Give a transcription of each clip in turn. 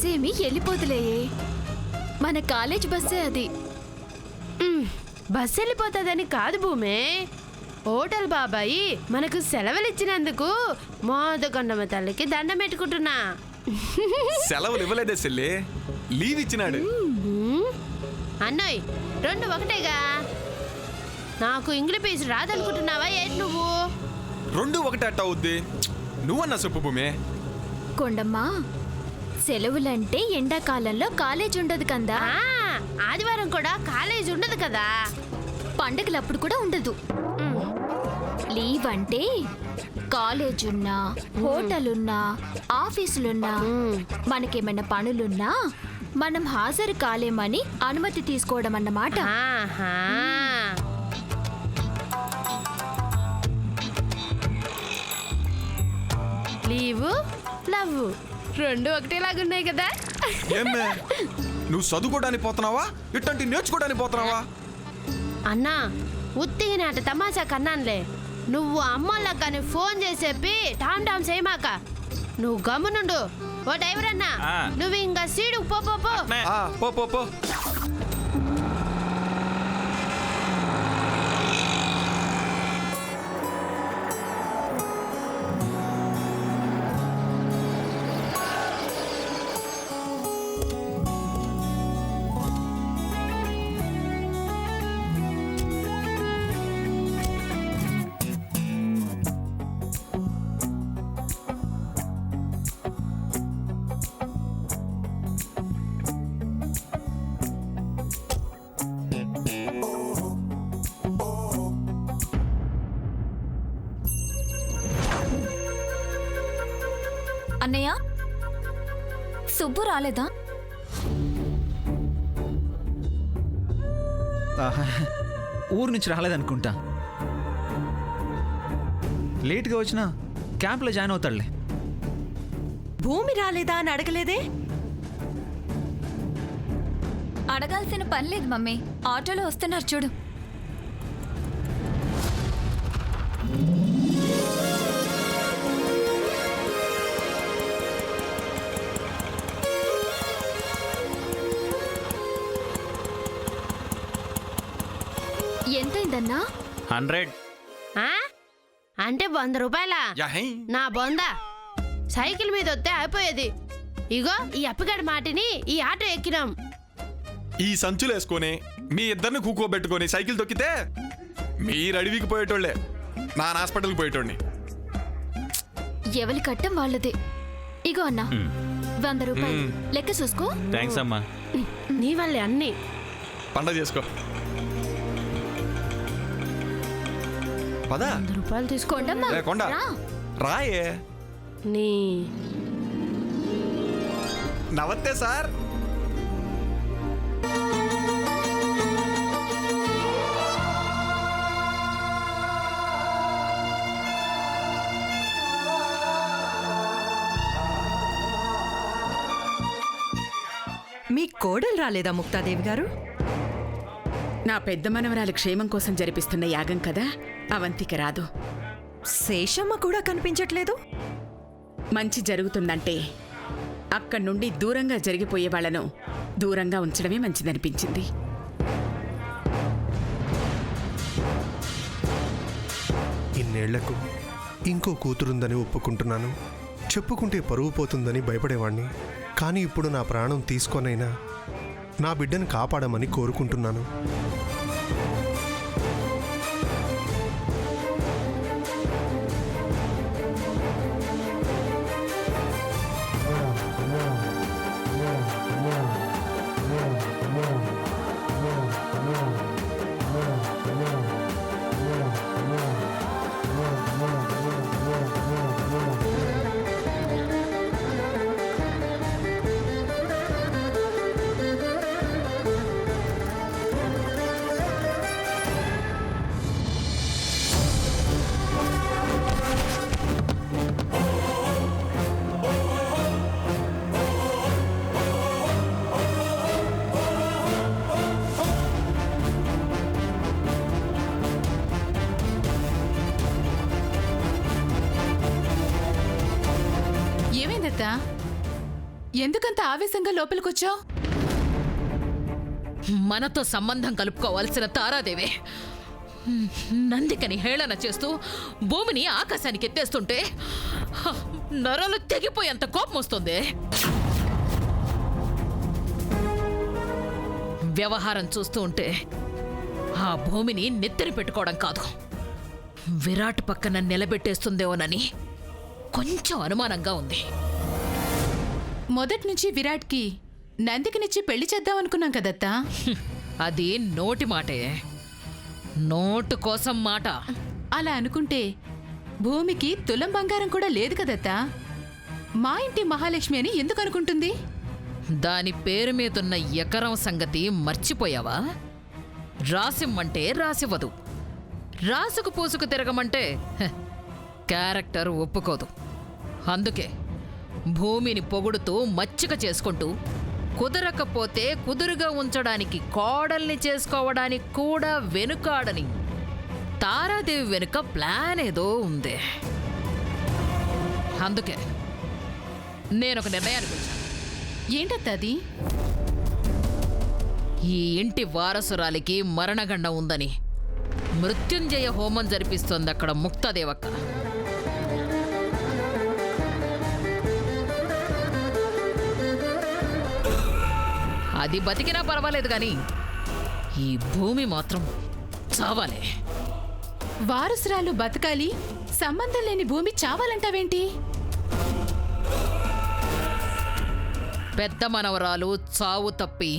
బస్సేమి వెళ్ళిపోతులే, మన కాలేజ్ బస్సే అది. బస్సు వెళ్ళిపోతుందని కాదు భూమి, హోటల్ బాబాయి మనకు సెలవులు ఇచ్చినందుకు మోదకొండమ్మ తల్లికి దండం పెట్టుకుంటున్నా. సెలవులు ఇవ్వలేదే చెల్లి, లీవ్ ఇచ్చినాడు. అన్నయ్య రెండు ఒకటేగా, నాకు ఇంగ్లీష్ పీస్ రాదనుకుంటున్నావా ఏంటి నువ్వు? రెండు ఒకటే అట్ట అవుద్ది, నువ్వన్నా చెప్పు భూమి. కొండమ్మా, సెలవులంటే ఎండాకాలంలో కాలేజ్ ఉండదు కదా, ఆదివారం కూడా కాలేజ్ ఉండదు కదా, పండగలప్పుడు కూడా ఉండదు. లీవ్ అంటే కాలేజ్ ఉన్నా, హోటల్ ఉన్నా, ఆఫీసులున్నా, మనకేమైనా పనులున్నా మనం హాజరు కాలేమని అనుమతి తీసుకోవడం అన్నమాట. లీవు లవ్ రెండు ఒకటేలాగున్నాయి కదా. ఏమే నువ్వు చదువుకోవడానికి పోతున్నావా, ఇట్లాంటి నేర్చుకోవడానికి పోతున్నావా? అన్నా ఉత్తిగిన అట తమాషా కన్నానులే, నువ్వు అమ్మోళ్ళ కానీ ఫోన్ చేసి చెప్పి టామ్ టామ్ చేయమాక, నువ్వు గమ్మునుండు. ఓ డ్రైవర్ అన్నా, నువ్వు ఇంకా సీడు పో పో పో. పో పో పో. అన్నయ్య, సుబ్బు రాలేదా? ఊరు నుంచి రాలేదనుకుంటా, లేట్గా వచ్చినా క్యాంప్లో జాయిన్ అవుతాడులే. భూమి రాలేదా అని అడగలేదే? అడగాల్సిన పని లేదు మమ్మీ, ఆటోలో వస్తున్నారు చూడు. ఎంతైందన్నా? 100. అంటే 100 రూపాయలా? నా బొంద, సైకిల్ మీద వస్తే అయిపోయేది. ఇగో ఈ అప్పగడి మాటిని ఈ ఆటో ఎక్కినాం. ఈ సంచులు వేసుకొని మీ ఇద్దరిని కూకోబెట్టుకొని సైకిల్ తొక్కితే మీరు అడవికి పోయేటోళ్లే, నా హాస్పిటల్కి పోయేటోడిని. ఎవరి కట్టం వాళ్ళదే. ఇగో అన్నా 100 రూపాయలు లెక్క చూసుకో. థ్యాంక్స్ అమ్మా. నీ వల్లే అన్ని. పండగ చేసుకో. పదా 100 రూపాయలు తీసుకోండి. కొండ రాయే. నీ నమస్తే సార్. మీ కోడలు రాలేదా ముక్తాదేవి గారు? నా పెద్ద మనవరాలు క్షేమం కోసం జరిపిస్తున్న యాగం కదా, అవంతిక రాదు. శేషమ్మ కూడా కనిపించట్లేదు. మంచి జరుగుతుందంటే అక్కడి నుండి దూరంగా జరిగిపోయే వాళ్లను దూరంగా ఉంచడమే మంచిదనిపించింది. ఇన్నేళ్లకు ఇంకో కూతురుందని ఒప్పుకుంటున్నాను. చెప్పుకుంటే పరువు పోతుందని భయపడేవాణ్ణి. కానీ ఇప్పుడు నా ప్రాణం తీసుకొనైనా నా బిడ్డను కాపాడమని కోరుకుంటున్నాను. ఎందుకంత ఆవేశంగా లోపలికొచ్చావు? మనతో సంబంధం కలుపుకోవాల్సిన తారాదేవే నందికని హేళన చేస్తూ భూమిని ఆకాశానికి ఎత్తేస్తుంటే నరాలు తెగిపోయేంత కోపం వస్తుంది. వ్యవహారం చూస్తూ ఉంటే ఆ భూమిని నెత్తిన పెట్టుకోవడం కాదు, విరాట్ పక్కన నిలబెట్టేస్తుందేమోనని కొంచెం అనుమానంగా ఉంది. మొదటి నుంచి విరాట్కి నందికనిచ్చి పెళ్లి చేద్దామనుకున్నాం కదత్తా. అది నోటి మాటే, నోటు కోసం మాట. అలా అనుకుంటే భూమికి తులం బంగారం కూడా లేదు కదత్తా. మా ఇంటి మహాలక్ష్మి అని ఎందుకు అనుకుంటుంది? దాని పేరు మీదున్న ఎకరం సంగతి మర్చిపోయావా? రాసిమ్మంటే రాసివ్వదు, రాసుకు పూసుకు తిరగమంటే క్యారెక్టర్ ఒప్పుకోదు. అందుకే భూమిని పొగుడుతూ మచ్చిక చేసుకుంటూ కుదరకపోతే కుదురుగా ఉంచడానికి కోడల్ని చేసుకోవడానికి కూడా వెనుకాడని తారాదేవి వెనుక ప్లాన్ ఏదో ఉంది. అందుకే నేనొక నిర్ణయానికి వచ్చాను. ఏంటత్తా అది? ఈ ఇంటి వారసురాలికి మరణగండం ఉందని మృత్యుంజయ హోమం జరిపిస్తోంది అక్కడ ముక్తాదేవక్క. అది బతికినా పర్వాలేదు కానీ ఈ భూమి మాత్రం చావాలి. వారసురాలు బతకాలి, సంబంధం లేని భూమి చావాలంటావేంటి? పెద్ద మనవరాలు చావు తప్పి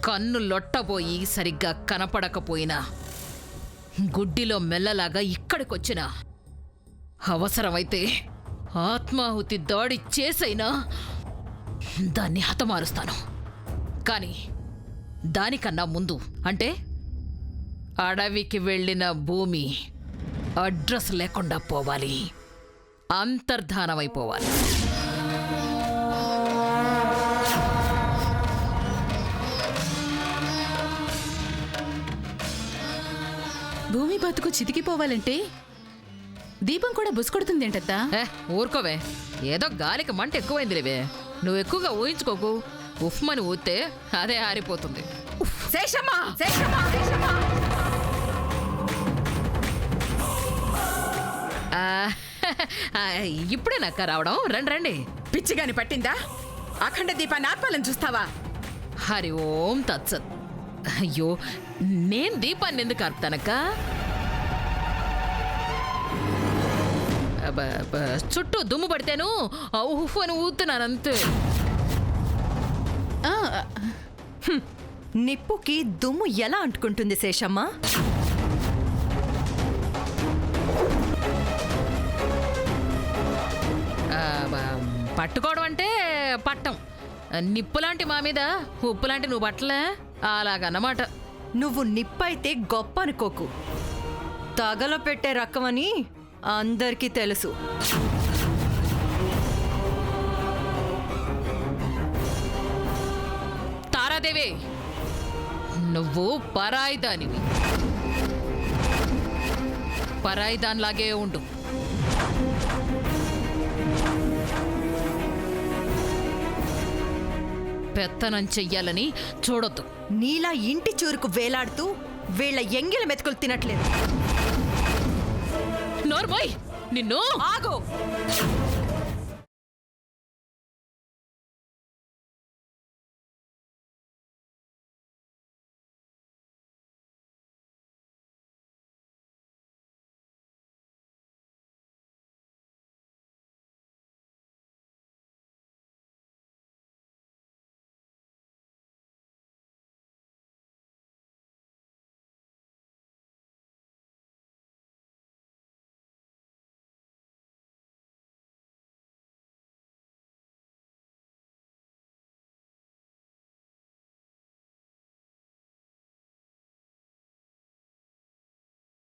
కన్ను లొట్టబోయి సరిగ్గా కనపడకపోయినా గుడ్డిలో మెల్లలాగా ఇక్కడికొచ్చినా అవసరమైతే ఆత్మాహుతి దాడి చేసైనా దాన్ని హతమారుస్తాను. కానీ దానికన్నా ముందు, అంటే అడవికి వెళ్ళిన భూమి అడ్రస్ లేకుండా పోవాలి, అంతర్ధానమైపోవాలి. భూమి బతుకు చితికిపోవాలంటే దీపం కూడా బుసుకొడుతుందేంటత్తా? ఊరుకోవే, ఏదో గాలికి మంట ఎక్కువైందిలేవే. నువ్వు ఎక్కువగా ఊహించుకోకు. ఉఫ్మని ఊతే అదే ఆరిపోతుంది. శేషమ్మా, శేషమ్మా, శేషమ్మా. ఇప్పుడే నక్క రావడం. రండి రండి. పిచ్చిగాని పట్టిందా? అఖండ దీపాన్ని ఆత్మాలను చూస్తావా? హరి ఓం తత్సత్. అయ్యో, నేను దీపాన్ని ఎందుకు ఆర్పుతానక్క? చుట్టూ దుమ్ము పడితేను ఉఫ్ అని ఊతున్నానంతే. నిప్పుకి దుమ్ము ఎలా అంటుకుంటుంది శేషమ్మా? పట్టుకోవడం అంటే పట్టం. నిప్పులాంటి మా మీద ఉప్పులాంటి నువ్వు పట్టలే, అలాగన్నమాట. నువ్వు నిప్పైతే గొప్ప అనుకోకు, తగలపెట్టే రకమని అందరికీ తెలుసు. తారాదేవి, నువ్వు పరాయిదానివి. పరాయిదాన్లాగే ఉండు. పెత్తనం చెయ్యాలని చూడొద్దు. నీలా ఇంటి చూరుకు వేలాడుతూ వీళ్ళ ఎంగిల మెతుకులు తినట్లేదు. నోర్మోయ్, నిన్ను ఆగు.